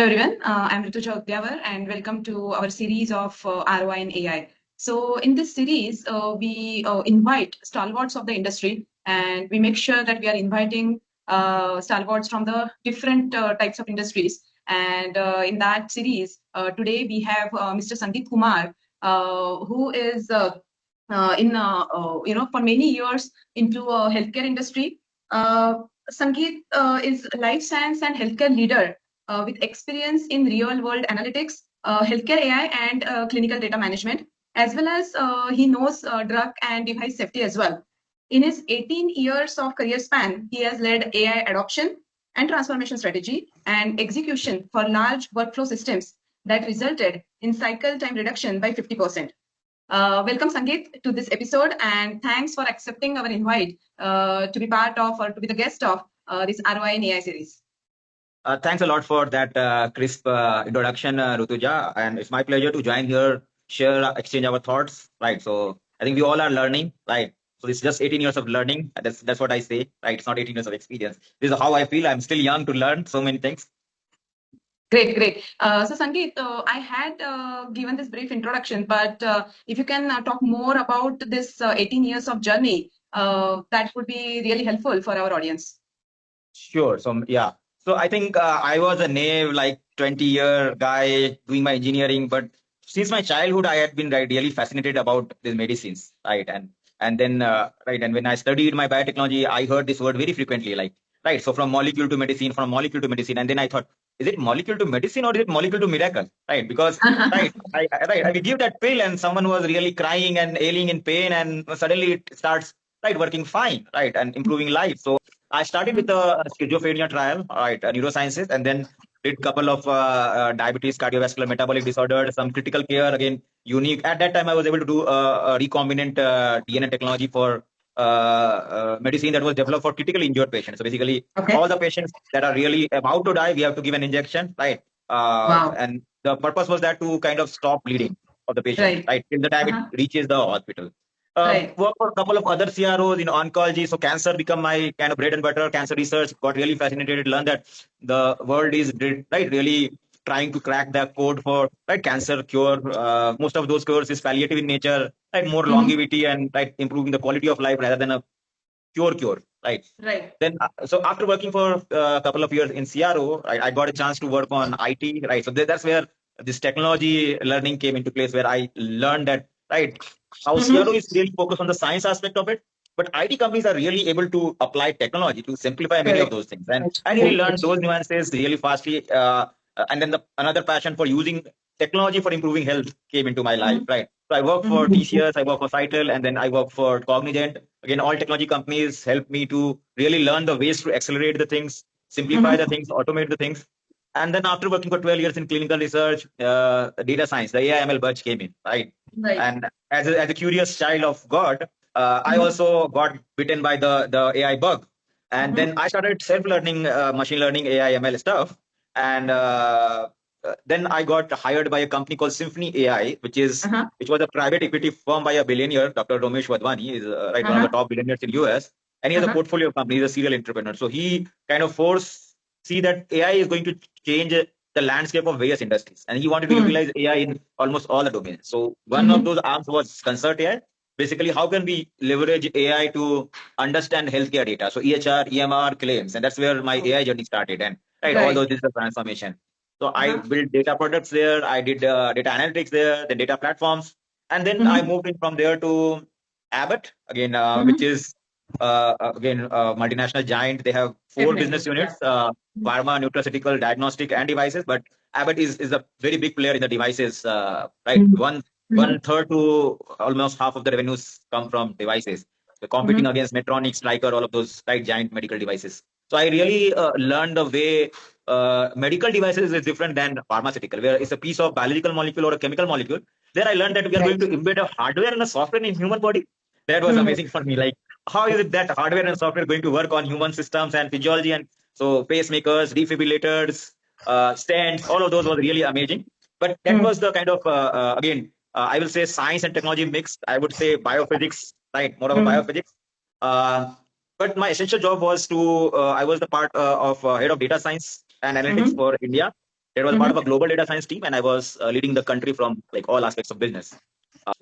Hello everyone, I'm Rituja Udyavar and welcome to our series of ROI in AI. So in this series, we invite stalwarts of the industry and we make sure that we are inviting stalwarts from the different types of industries. And in that series, today we have Mr. Sangeet Kumar, who is for many years into healthcare industry. Sangeet is life science and healthcare leader with experience in real world analytics, healthcare AI, and clinical data management, as well as he knows drug and device safety as well. In his 18 years of career span, he has led AI adoption and transformation strategy and execution for large workflow systems that resulted in cycle time reduction by 50%. Welcome, Sangeet, to this episode, and thanks for accepting our invite to be part of or to be the guest of this ROI and AI series. Thanks a lot for that crisp introduction, Rutuja. And it's my pleasure to join here, share, exchange our thoughts. Right. So I think we all are learning. Right. So it's just 18 years of learning. That's what I say. Right. It's not 18 years of experience. This is how I feel. I'm still young to learn so many things. Great, great. So Sangeet, I had given this brief introduction, but if you can talk more about this 18 years of journey, that would be really helpful for our audience. Sure. So yeah. So I think I was a naive, like 20-year guy doing my engineering, but since my childhood, I had been really fascinated about the medicines, right? And then right, and when I studied my biotechnology, I heard this word very frequently, like right. So from molecule to medicine, and then I thought, is it molecule to medicine or is it molecule to miracle, right? Because right, I will give that pill, and someone was really crying and ailing in pain, and suddenly it starts right working fine, right, and improving life. So I started with a schizophrenia trial, right, neurosciences, and then did couple of diabetes, cardiovascular, metabolic disorders, some critical care, again, unique. At that time, I was able to do a recombinant DNA technology for medicine that was developed for critically injured patients. So basically, all the patients that are really about to die, we have to give an injection, right? Wow. And the purpose was that to kind of stop bleeding of the patient, right, till the time it reaches the hospital. Work for a couple of other CROs in oncology. So cancer become my kind of bread and butter. Cancer research, got really fascinated, learned that the world is right really trying to crack the code for right cancer cure. Most of those cures is palliative in nature, right? More longevity and right improving the quality of life rather than a cure, right? Right. Then so after working for a couple of years in CRO, I got a chance to work on IT, right? So that's where this technology learning came into place, where I learned that right how CRO is really focused on the science aspect of it, but IT companies are really able to apply technology to simplify many of those things. And I really learned those nuances really fastly. And then another passion for using technology for improving health came into my life, right? So I work for TCS, I work for Cytel, and then I work for Cognizant. Again, all technology companies help me to really learn the ways to accelerate the things, simplify the things, automate the things. And then after working for 12 years in clinical research, data science, the AI ML budge came in, right? And as a curious child of God, I also got bitten by the AI bug. And then I started self-learning machine learning, AI, ML stuff. And then I got hired by a company called Symphony AI, which was a private equity firm by a billionaire, Dr. Ramesh Wadhwani, is right one of the top billionaires in US. And he has a portfolio of companies, he's a serial entrepreneur. So he kind of see that AI is going to change the landscape of various industries. And he wanted to utilize AI in almost all the domains. So one of those arms was Concert AI. Basically, how can we leverage AI to understand healthcare data? So EHR, EMR claims, and that's where my AI journey started. And all those digital transformation. So I built data products there. I did data analytics there, the data platforms, and then I moved in from there to Abbott again, which is again multinational giant. They have four business units: pharma, nutraceutical, diagnostic, and devices. But Abbott is a very big player in the devices. Right, one third to almost half of the revenues come from devices. They're competing against Medtronic, Stryker, all of those right giant medical devices. So I really learned the way medical devices is different than pharmaceutical, where it's a piece of biological molecule or a chemical molecule. There I learned that we are going to embed a hardware and a software in human body. That was amazing for me. Like, how is it that hardware and software going to work on human systems and physiology? And so pacemakers, defibrillators, stents, all of those was really amazing. But that was the kind of, again, I will say science and technology mixed. I would say biophysics, right? More of a biophysics. But my essential job was I was the part of head of data science and analytics for India. It was part of a global data science team, and I was leading the country from like all aspects of business.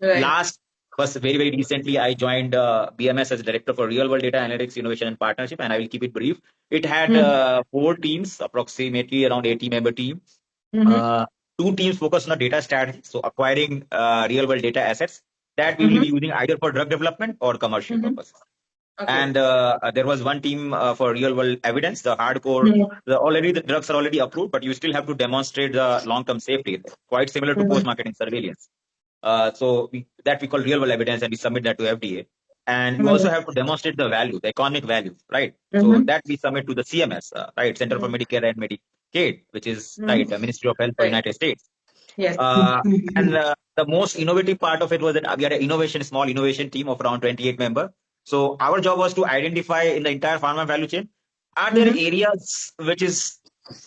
Right. Last was very, very recently, I joined BMS as director for real world data analytics, innovation, and partnership, and I will keep it brief. It had 4 teams, approximately around 80-member team. 2 teams focused on the data strategy, so acquiring real world data assets that we will be using either for drug development or commercial purposes. Okay. And there was 1 team for real world evidence, the hardcore. The drugs are already approved, but you still have to demonstrate the long term safety, quite similar to post marketing surveillance. So we call real world evidence, and we submit that to FDA. And you also have to demonstrate the value, the economic value, right? So that we submit to the CMS, right, Center for Medicare and Medicaid, which is right, the Ministry of Health for United States. Yes. And the most innovative part of it was that we had a small innovation team of around 28 members. So our job was to identify in the entire pharma value chain, are there areas which is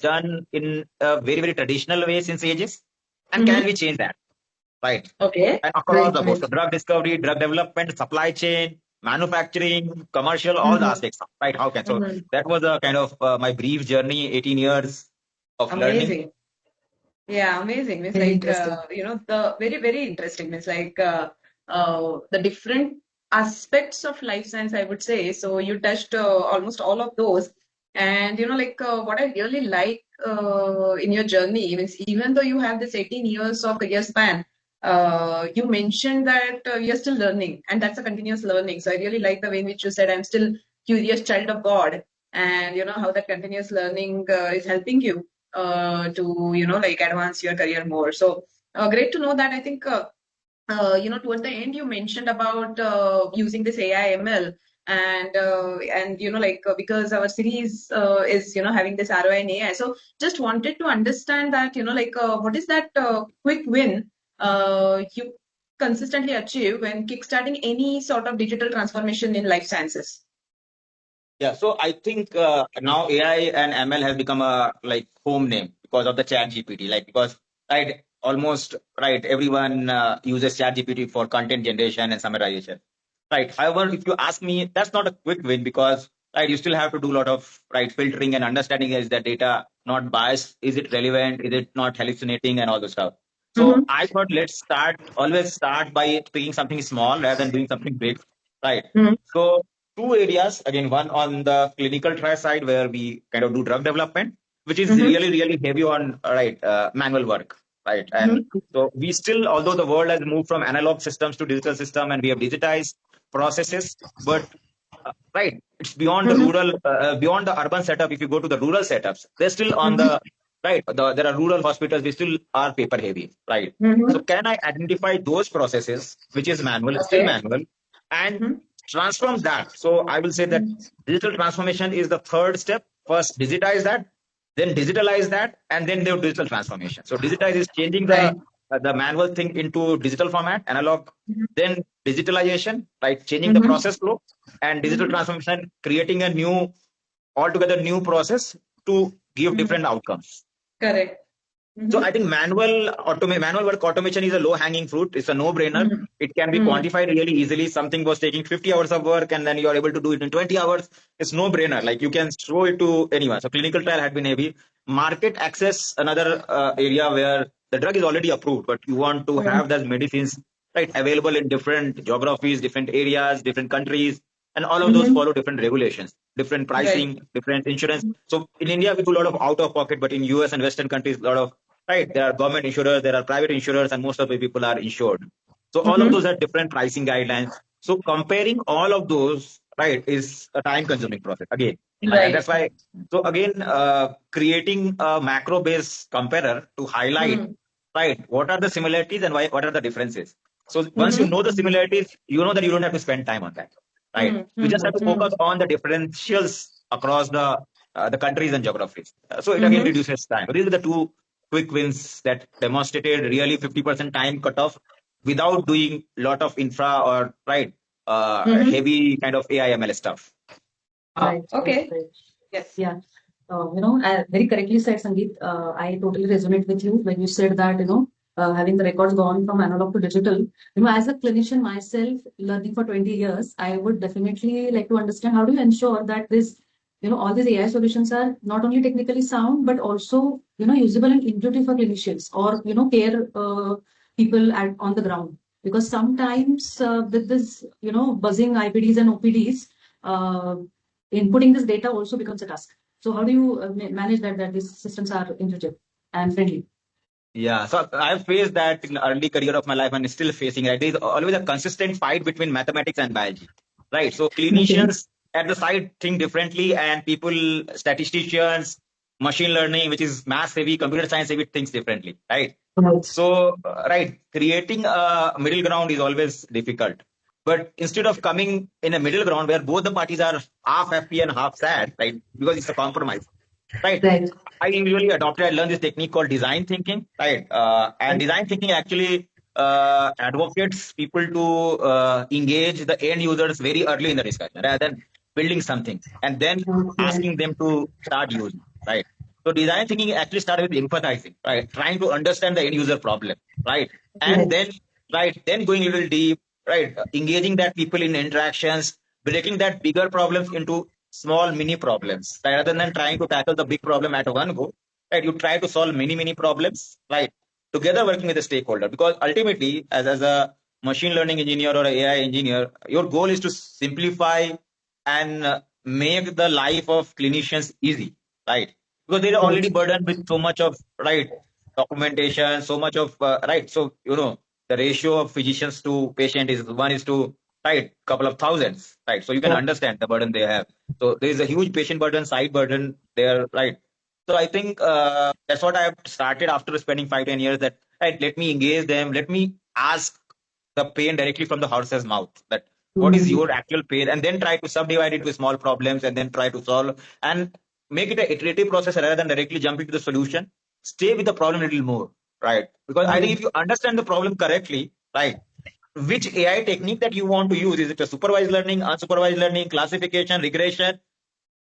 done in a very, very traditional way since ages? And can we change that? Right. Okay. And across the board. So drug discovery, drug development, supply chain, manufacturing, commercial, all the aspects. Right. How can so that was a kind of my brief journey, 18 years of learning. Yeah, amazing. Means Very like interesting. the very, very interesting. Means like the different aspects of life science, I would say. So you touched almost all of those. And like what I really like in your journey means even though you have this 18 years of career span, you mentioned that you're still learning, and that's a continuous learning. So I really like the way in which you said, I'm still curious child of God, and how that continuous learning is helping you to like advance your career more. So great to know that. I think towards the end you mentioned about using this AI ML, and because our series is having this ROI in AI. So just wanted to understand that what is that quick win you consistently achieve when kickstarting any sort of digital transformation in life sciences? Yeah, so I think now AI and ML have become a like home name because of the Chat GPT. Like because right, almost right, everyone uses Chat GPT for content generation and summarization. Right. However, if you ask me, that's not a quick win because right, you still have to do a lot of right filtering and understanding is that data not biased, is it relevant, is it not hallucinating, and all the stuff. So I thought always start by picking something small rather than doing something big. Right. So 2 areas, again, one on the clinical trial side where we kind of do drug development, which is really, really heavy on manual work, right? And so we still, although the world has moved from analog systems to digital system and we have digitized processes, but right, it's beyond the rural, beyond the urban setup. If you go to the rural setups, they're still on the right. There are rural hospitals, they still are paper heavy, right? So can I identify those processes, which is manual, still manual, and transform that? So I will say that digital transformation is the third step. First, digitize that, then digitalize that, and then do digital transformation. So digitize is changing the manual thing into digital format, analog, then digitalization, right? Changing the process flow, and digital transformation, creating a altogether new process to give different outcomes. Correct. So I think manual work automation is a low-hanging fruit. It's a no-brainer. It can be quantified really easily. Something was taking 50 hours of work, and then you are able to do it in 20 hours. It's no-brainer. Like you can show it to anyone. So clinical trial had been heavy. Market access, another area where the drug is already approved, but you want to have those medicines right available in different geographies, different areas, different countries, and all of those follow different regulations, different pricing, different insurance. So in India, we do a lot of out of pocket, but in US and Western countries, a lot of right. There are government insurers, there are private insurers, and most of the people are insured. So all of those are different pricing guidelines. So comparing all of those, right, is a time-consuming process. Again, and that's why. So again, creating a macro-based comparer to highlight, right, what are the similarities and what are the differences. So once you know the similarities, you know that you don't have to spend time on that, right? You just have to focus on the differentials across the countries and geographies. So it again reduces time. So these are the 2 quick wins that demonstrated really 50% time cutoff without doing a lot of infra or heavy kind of AI ML stuff. Right. Okay. Right. Yes. Yeah. Very correctly said, Sangeet. I totally resonate with you when you said that, having the records gone from analog to digital. As a clinician myself, learning for 20 years, I would definitely like to understand how do you ensure that this all these AI solutions are not only technically sound, but also, usable and intuitive for clinicians or, care people on the ground. Because sometimes with this, buzzing IPDs and OPDs, inputting this data also becomes a task. So how do you manage that these systems are intuitive and friendly? Yeah, so I've faced that in the early career of my life and still facing, right? There's always a consistent fight between mathematics and biology, right? So Okay. clinicians at the side think differently, and people, statisticians, machine learning, which is math heavy, computer science heavy, thinks differently, right? Right. So, right, creating a middle ground is always difficult. But instead of coming in a middle ground where both the parties are half happy and half sad, right? Because it's a compromise, right? Right. I usually adopted, I learned this technique called design thinking, right? And design thinking actually advocates people to engage the end users very early in the discussion rather than building something and then Okay. asking them to start using, right? So design thinking actually started with empathizing, right? Trying to understand the end user problem, right? And Right. then, right, then going a little deep, right? Engaging that people in interactions, breaking that bigger problems into small mini problems, right? Rather than trying to tackle the big problem at one go, right? You try to solve many problems, right? Together working with the stakeholder, because ultimately, as a machine learning engineer or an AI engineer, your goal is to simplify and make the life of clinicians easy, right? Because they're already Right. burdened with so much of, right, documentation, so much of, right. So, the ratio of physicians to patient is 1 is to, right, couple of thousands, right? So you can Yeah. understand the burden they have. So there is a huge patient burden, side burden there, right? So I think that's what I have started after spending 5-10 years. That, right, let me engage them, let me ask the pain directly from the horse's mouth. That what is Mhm. your actual pain, and then try to subdivide it into small problems, and then try to solve and make it an iterative process rather than directly jumping to the solution. Stay with the problem a little more, right? Because I think if you understand the problem correctly, right, which AI technique that you want to use, is it a supervised learning, unsupervised learning, classification, regression,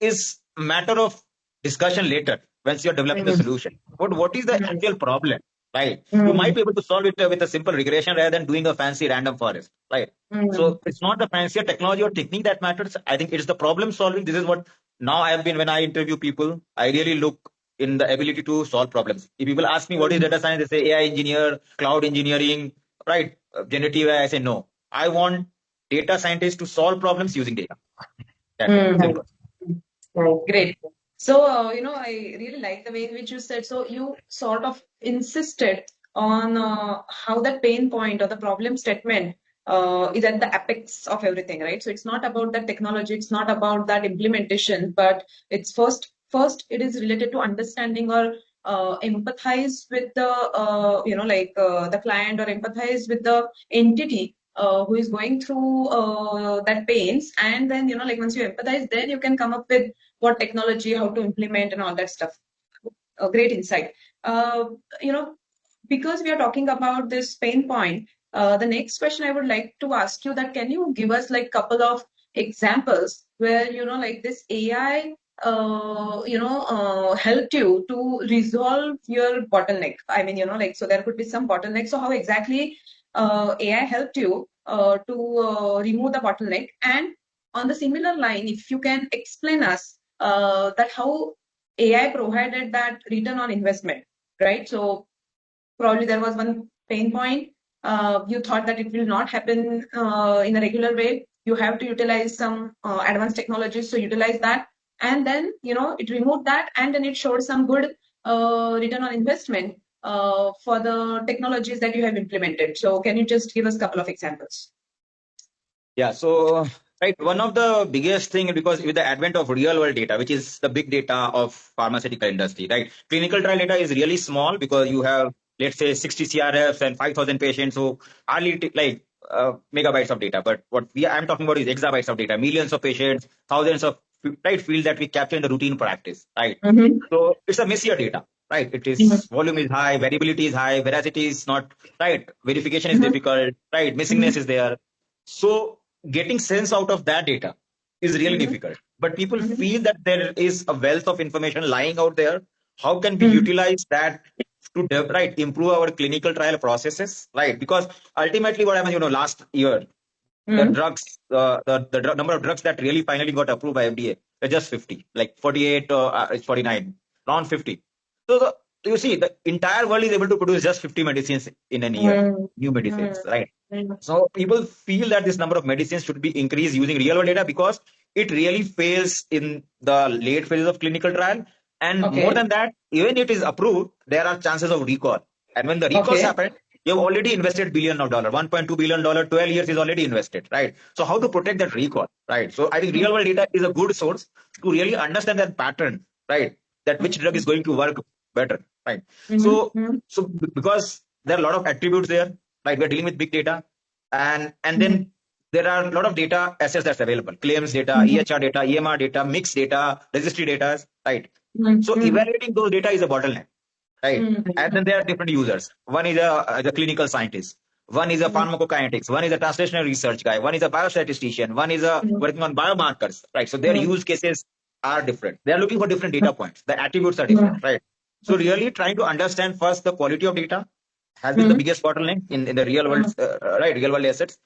is matter of discussion later once you're developing the Mhm. solution. But what is the actual problem, right? You might Mhm. be able to solve it with a simple regression rather than doing a fancy random forest, right? Mhm. So it's not the fancier technology or technique that matters. I think it's the problem solving. This is what now I have been, when I interview people, I really look in the ability to solve problems. If people ask me what is data science, they say AI engineer, cloud engineering, right? Generative AI, I say no. I want data scientists to solve problems using data. That's it. Right. Simple. Right. Great. So, I really like the way in which you said. So, you sort of insisted on how that pain point or the problem statement is at the apex of everything, right? So, it's not about that technology, it's not about that implementation, but it's first it is related to understanding or empathize with the, the client, or empathize with the entity who is going through that pains. And then, once you empathize, then you can come up with what technology, how to implement, and all that stuff. A great insight. Uh, you know, because we are talking about this pain point, the next question I would like to ask you, that can you give us like couple of examples where, like this AI, helped you to resolve your bottleneck? I mean, so there could be some bottleneck. So how exactly AI helped you to remove the bottleneck? And on the similar line, if you can explain us that how AI provided that return on investment, right? So probably there was one pain point. You thought that it will not happen in a regular way. You have to utilize some advanced technologies, so utilize that. And then, it removed that, and then it showed some good return on investment for the technologies that you have implemented. So can you just give us a couple of examples? Yeah. So, right, one of the biggest thing, because with the advent of real world data, which is the big data of pharmaceutical industry, right? Clinical trial data is really small because you have, let's say, 60 CRFs and 5,000 patients, so hardly like megabytes of data. But what I'm talking about is exabytes of data, millions of patients, thousands of, right, fields that we capture in the routine practice, right? Mm-hmm. So it's a messier data, right? It is, volume is high, variability is high, veracity is not, right? Verification is Mm-hmm. difficult, right? Missingness is there. So getting sense out of that data is really Mm-hmm. difficult. But people Mm-hmm. feel that there is a wealth of information lying out there. How can we Mm-hmm. utilize that to, right, improve our clinical trial processes, right? Because ultimately, what happened, last year, the drugs, the number of drugs that really finally got approved by FDA are just 50, like 48 or 49, around 50. So you see, the entire world is able to produce just 50 medicines in a year, new medicines, right? So people feel that this number of medicines should be increased using real world data because it really fails in the late phases of clinical trial. And more than that, even if it is approved, there are chances of recall. And when the recalls happen, you've already invested billion of dollar, $1.2 billion, 12 years is already invested, right? So how to protect that recall, right? So I think real world data is a good source to really understand that pattern, right? That which drug is going to work better, right? So because there are a lot of attributes there, right? We're dealing with big data, and then there are a lot of data assets that's available: claims data, EHR data, EMR data, mixed data, registry data, right? So evaluating those data is a bottleneck, right? And then there are different users. One is the clinical scientist. One is a pharmacokinetics. One is a translational research guy. One is a biostatistician. One is working on biomarkers, right? So their use cases are different. They are looking for different data points. The attributes are different, right? So really trying to understand first the quality of data has been the biggest bottleneck in the real world, right? Real world assets.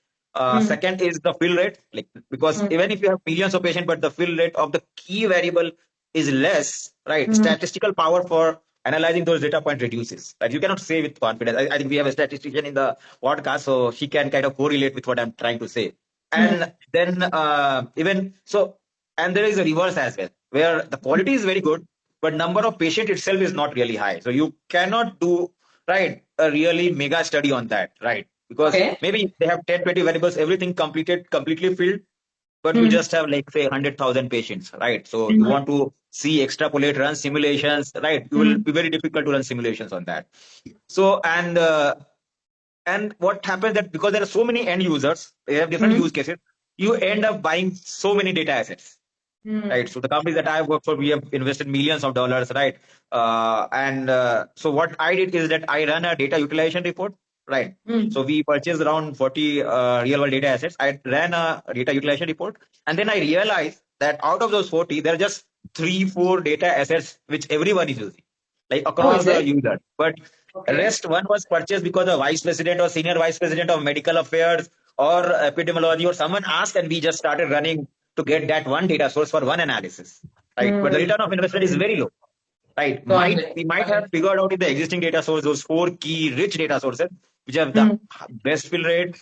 Second is the fill rate, like because even if you have millions of patients, but the fill rate of the key variable is less, right? Statistical power for analyzing those data points reduces. Right? You cannot say with confidence. I think we have a statistician in the podcast, so she can kind of correlate with what I'm trying to say. And then even so, and there is a reverse as well, where the quality is very good, but number of patient itself is not really high. So you cannot do right a really mega study on that, right? Because maybe they have 10, 20 variables, everything completed, completely filled, but you just have like say 100,000 patients, right? So you want to see, extrapolate, run simulations, right? It will be very difficult to run simulations on that. So and what happens that because there are so many end users, they have different use cases, you end up buying so many data assets. Right. So the companies that I work for, we have invested millions of dollars, right? So what I did is that I run a data utilization report, right? So we purchased around 40 real world data assets. I ran a data utilization report, and then I realized that out of those 40, there are just 3, 4 data assets which everyone is using, like across the users. But rest one was purchased because the vice president or senior vice president of medical affairs or epidemiology or someone asked, and we just started running to get that one data source for one analysis, right? But the return of investment is very low, right? We might have figured out in the existing data source those 4 key rich data sources which have the best fill rate,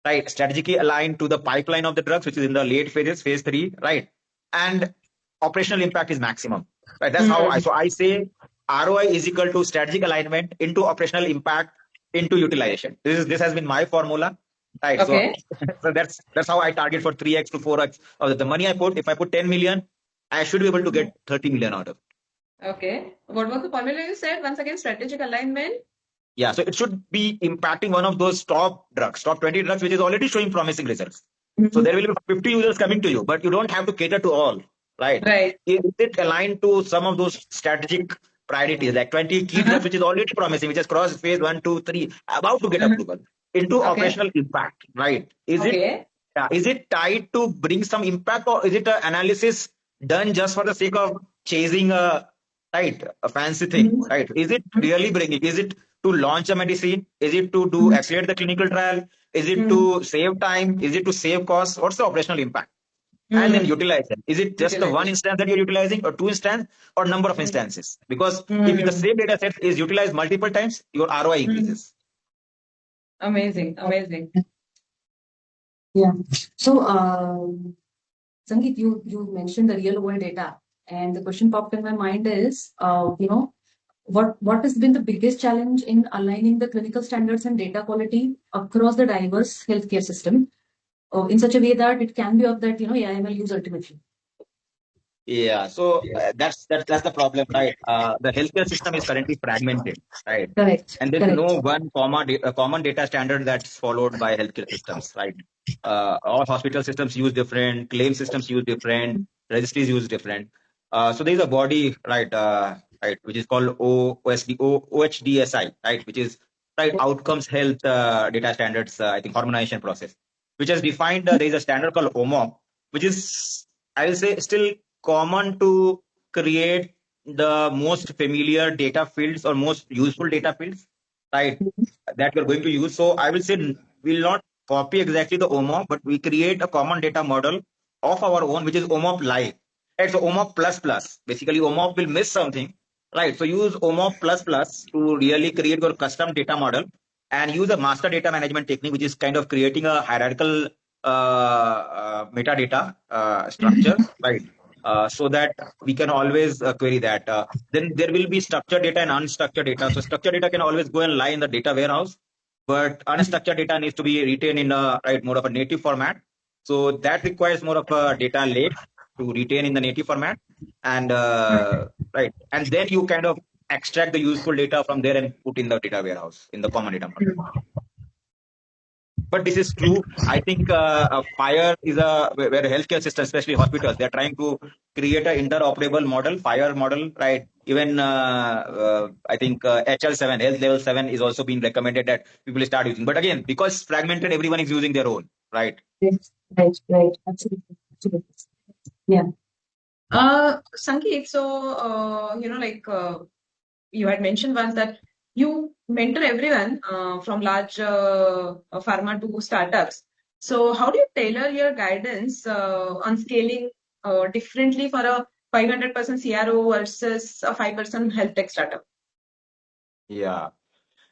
right? Strategically aligned to the pipeline of the drugs, which is in the late phases, phase 3, right? And operational impact is maximum, right? That's how I say ROI is equal to strategic alignment into operational impact into utilization. This has been my formula. Right. So, so that's how I target for 3x to 4x of the money I put. If I put 10 million, I should be able to get 30 million out of it. Okay. What was the formula you said? Once again, strategic alignment. Yeah. So it should be impacting one of those top 20 drugs, which is already showing promising results. So there will be 50 users coming to you, but you don't have to cater to all. Right. Is it aligned to some of those strategic priorities, like 20 key drugs, which is already promising, which has crossed phase 1, 2, 3, about to get approval? Into operational impact, right? Is it tied to bring some impact, or is it an analysis done just for the sake of chasing a fancy thing, right? Is it really bringing? Is it to launch a medicine? Is it to do accelerate the clinical trial? Is it to save time? Is it to save costs? What's the operational impact? And then utilization. Is it just the one instance that you're utilizing, or 2 instances, or number of instances? Because if the same data set is utilized multiple times, your ROI increases. Amazing. Yeah. So, Sangeet, you mentioned the real world data, and the question popped in my mind is, what has been the biggest challenge in aligning the clinical standards and data quality across the diverse healthcare system, in such a way that it can be of that AI use ultimately. Yeah, so that's the problem, right? The healthcare system is currently fragmented, right? Correct. And there's no one common data standard that's followed by healthcare systems, right? All hospital systems use different, claim systems use different, registries use different. So there's a body, right, which is called OHDSI, right, which is outcomes health data standards, I think harmonization process, which has defined there is a standard called OMOP, which is, I will say, still common to create the most familiar data fields or most useful data fields, right, that you're going to use. So I will say we'll not copy exactly the OMOP, but we create a common data model of our own, which is OMOP Live. Right, so OMOP plus plus. Basically, OMOP will miss something. Right, so use OMOP plus plus to really create your custom data model and use a master data management technique, which is kind of creating a hierarchical metadata structure, right? So that we can always query that. Then there will be structured data and unstructured data. So structured data can always go and lie in the data warehouse, but unstructured data needs to be retained in a right more of a native format. So that requires more of a data lake to retain in the native format, and right, and then you kind of extract the useful data from there and put in the data warehouse in the common data model. But this is true. I think FIRE is a where healthcare system, especially hospitals, they're trying to create an interoperable model, FIRE model, right? Even I think HL7, health level 7, is also being recommended that people start using. But again, because fragmented, everyone is using their own, right? Yes, right, absolutely, absolutely. Yeah. Sangeet, so you had mentioned once that you mentor everyone from large pharma to startups. So how do you tailor your guidance on scaling differently for a 500% CRO versus a 5% health tech startup? Yeah.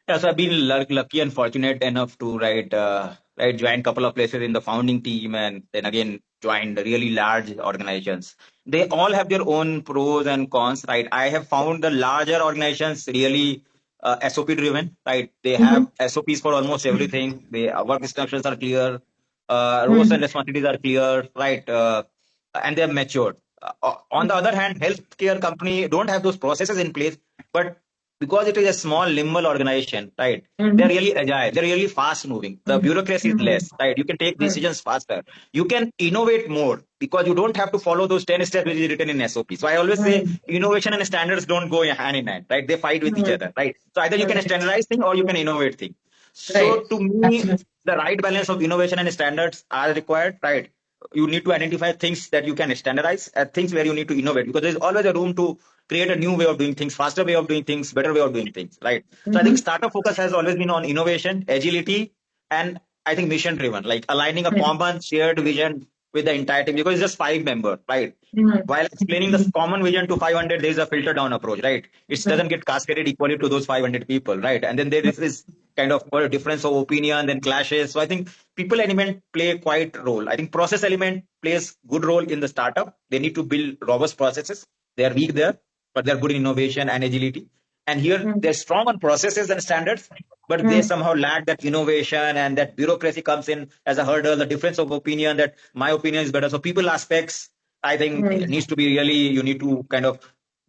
Yeah, so I've been lucky and fortunate enough to join a couple of places in the founding team, and then again joined really large organizations. They all have their own pros and cons, right? I have found the larger organizations really SOP driven, right? They have SOPs for almost everything. The work instructions are clear, roles and responsibilities are clear, right? And they're matured. On the other hand, healthcare company don't have those processes in place, but because it is a small nimble organization, right? They're really agile, they're really fast moving. The bureaucracy is less, right? You can take decisions faster. You can innovate more because you don't have to follow those 10 steps which is written in SOP. So I always say innovation and standards don't go hand in hand, right? They fight with each other, right? So either you can standardize things or you can innovate things. So Right. to me, the right balance of innovation and standards are required, right? You need to identify things that you can standardize and things where you need to innovate, because there's always a room to create a new way of doing things, faster way of doing things, better way of doing things, right? So I think startup focus has always been on innovation, agility, and I think mission driven, like aligning a common shared vision with the entire team, because it's just 5 members, right? While explaining the common vision to 500, there is a filter down approach, right? It doesn't get cascaded equally to those 500 people, right? And then there is this kind of difference of opinion, then clashes. So I think people element play quite role. I think process element plays good role in the startup. They need to build robust processes. They are weak there, but they're good in innovation and agility. And here they're strong on processes and standards, but they somehow lack that innovation, and that bureaucracy comes in as a hurdle, the difference of opinion, that my opinion is better. So people aspects, I think, needs to be really, you need to kind of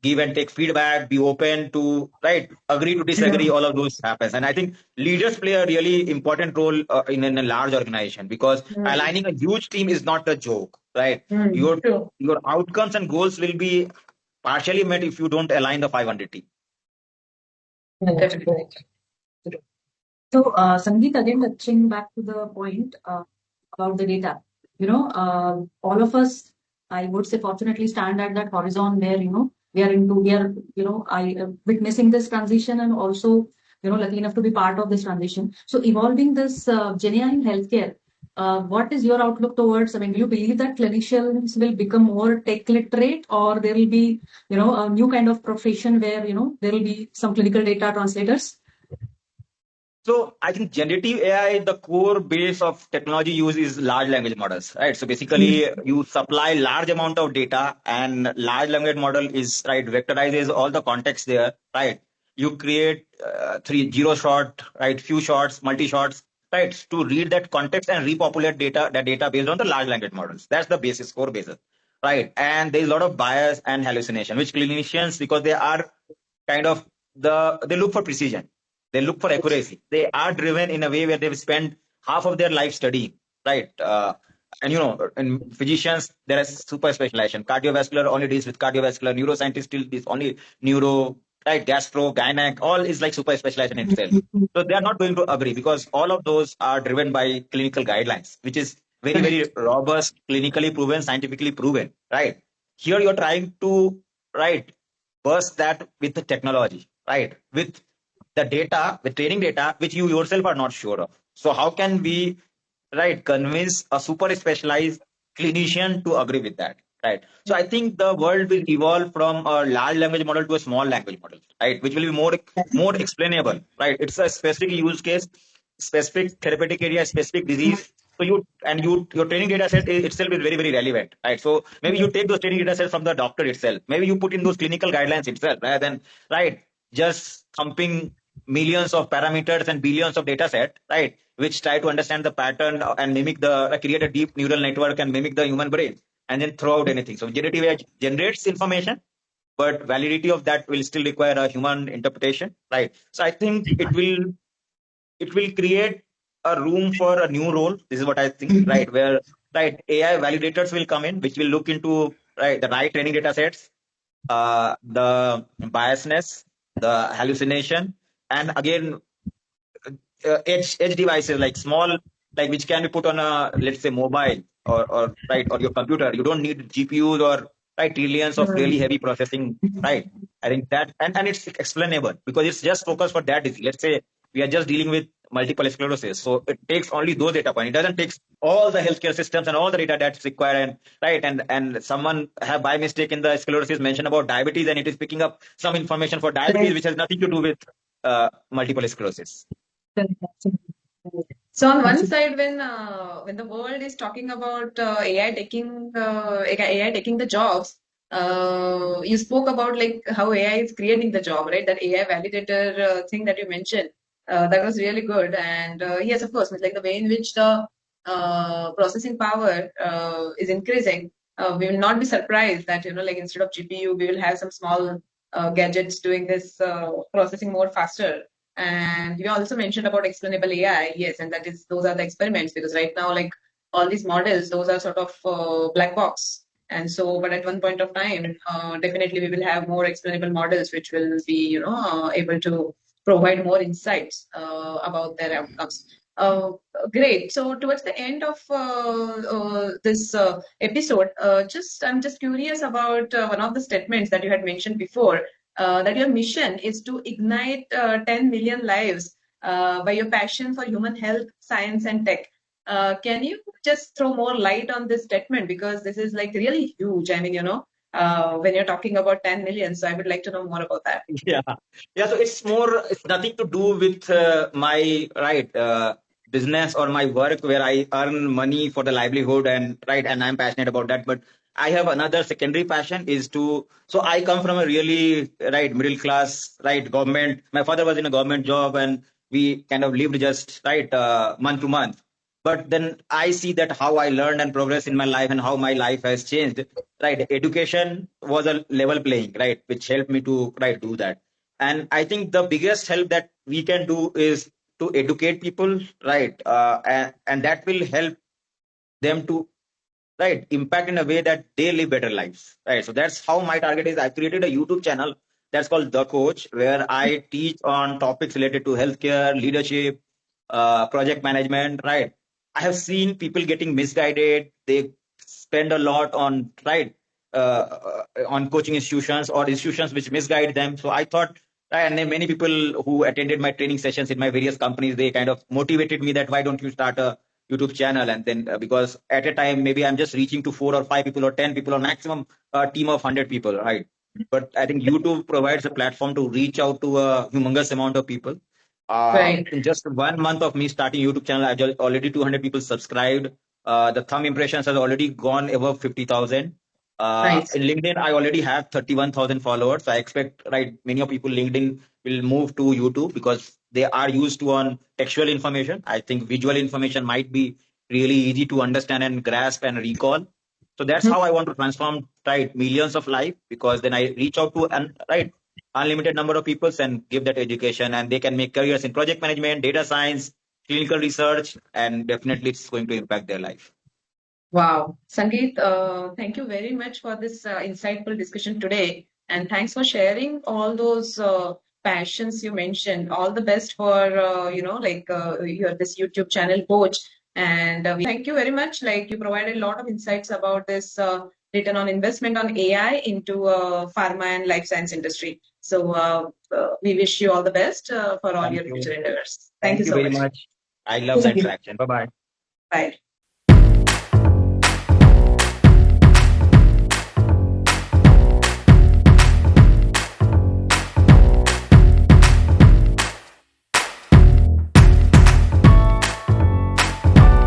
give and take feedback, be open to, right, agree to disagree, all of those happens. And I think leaders play a really important role in a large organization, because aligning a huge team is not a joke, right? Your True. your outcomes and goals will be partially met if you don't align the 500 team. Definitely. So, Sangeet, again, touching back to the point about the data, all of us, I would say, fortunately stand at that horizon where, we are, I witnessing this transition, and also, lucky enough to be part of this transition. So, evolving this genuine healthcare, what is your outlook towards? I mean, do you believe that clinicians will become more tech literate, or there will be, a new kind of profession where, there will be some clinical data translators? So I think generative AI, the core base of technology use is large language models, right? So basically you supply large amount of data, and large language model is, right, vectorizes all the context there, right? You create zero shot, right, few shots, multi shots, right, to read that context and repopulate that data based on the large language models. That's the basis, core basis, right? And there's a lot of bias and hallucination, which clinicians, because they are kind of they look for precision, they look for accuracy, they are driven in a way where they've spent half of their life studying, right? And in physicians there is super specialization. Cardiovascular only deals with cardiovascular, neuroscientist still is only neuro, right? Gastro, gynec, all is like super specialization itself. So they are not going to agree, because all of those are driven by clinical guidelines, which is very, very robust, clinically proven, scientifically proven, right? Here you're trying to, right, burst that with the technology, right? With the data, with training data, which you yourself are not sure of. So how can we right, convince a super specialized clinician to agree with that, right? So I think the world will evolve from a large language model to a small language model, right, which will be more explainable, right? It's a specific use case, specific therapeutic area, specific disease. So your training data set itself is very relevant, right? So maybe you take those training data sets from the doctor itself. Maybe you put in those clinical guidelines itself rather than, right, just thumping millions of parameters and billions of data set, right, which try to understand the pattern and mimic create a deep neural network and mimic the human brain and then throw out anything. So generative AI generates information, but validity of that will still require a human interpretation, right? So I think it will create a room for a new role. This is what I think, right? Where, right, AI validators will come in, which will look into, right, the right training data sets, the biasness, the hallucination, and again, edge devices like small, like which can be put on a, let's say, mobile or right, or your computer. You don't need GPUs or, right, trillions of really heavy processing, right? I think that, and it's explainable because it's just focused for that disease. Let's say we are just dealing with multiple sclerosis, so it takes only those data points. It doesn't take all the healthcare systems and all the data that's required, and right, and someone have by mistake in the sclerosis mentioned about diabetes, and it is picking up some information for diabetes which has nothing to do with multiple sclerosis. So on one side, when the world is talking about AI taking the jobs, you spoke about like how AI is creating the job, right? That AI validator thing that you mentioned, that was really good. And yes, of course, like the way in which the processing power is increasing, we will not be surprised that like instead of GPU, we will have some small gadgets doing this processing more faster. And you also mentioned about explainable AI, yes, and those are the experiments because right now, like all these models, those are sort of black box. And so, but at one point of time, definitely we will have more explainable models which will be, able to provide more insights about their outcomes. Great. So towards the end of this episode, I'm just curious about one of the statements that you had mentioned before, that your mission is to ignite 10 million lives by your passion for human health, science, and tech. Can you just throw more light on this statement? Because this is like really huge. I mean, when you're talking about 10 million, so I would like to know more about that. Yeah, yeah. So it's nothing to do with my, right, business or my work where I earn money for the livelihood, and right, and I'm passionate about that. But I have another secondary passion is to. So I come from a really, right, middle class, right, government. My father was in a government job, and we kind of lived just, right, month to month. But then I see that how I learned and progressed in my life and how my life has changed. Right, education was a level playing, right, which helped me to, right, do that. And I think the biggest help that we can do is to educate people, right, and that will help them to, right, impact in a way that they live better lives, right? So that's how my target is. I created a YouTube channel that's called The Coach, where I teach on topics related to healthcare, leadership, project management, right? I have seen people getting misguided. They spend a lot on, right, on coaching institutions or institutions which misguide them. So I thought, right, and then many people who attended my training sessions in my various companies, they kind of motivated me that why don't you start a YouTube channel? And then because at a time maybe I'm just reaching to 4 or 5 people or 10 people or maximum a team of 100 people, right? But I think YouTube provides a platform to reach out to a humongous amount of people. Right. In just 1 month of me starting YouTube channel, I've already 200 people subscribed. The thumb impressions has already gone above 50,000. Nice. In LinkedIn, I already have 31,000 followers. So I expect, right, many of people LinkedIn will move to YouTube because they are used to on textual information. I think visual information might be really easy to understand and grasp and recall. So that's how I want to transform, right, millions of life, because then I reach out to an, right, unlimited number of people and give that education, and they can make careers in project management, data science, clinical research, and definitely it's going to impact their life. Wow. Sangeet, thank you very much for this insightful discussion today. And thanks for sharing all those passions you mentioned. All the best for, your this YouTube channel, Coach. And we thank you very much. Like you provided a lot of insights about this return on investment on AI into pharma and life science industry. So we wish you all the best for all Thank your you. future endeavors. Thank Thank you you so very much. much. I love the interaction. Bye bye. Right.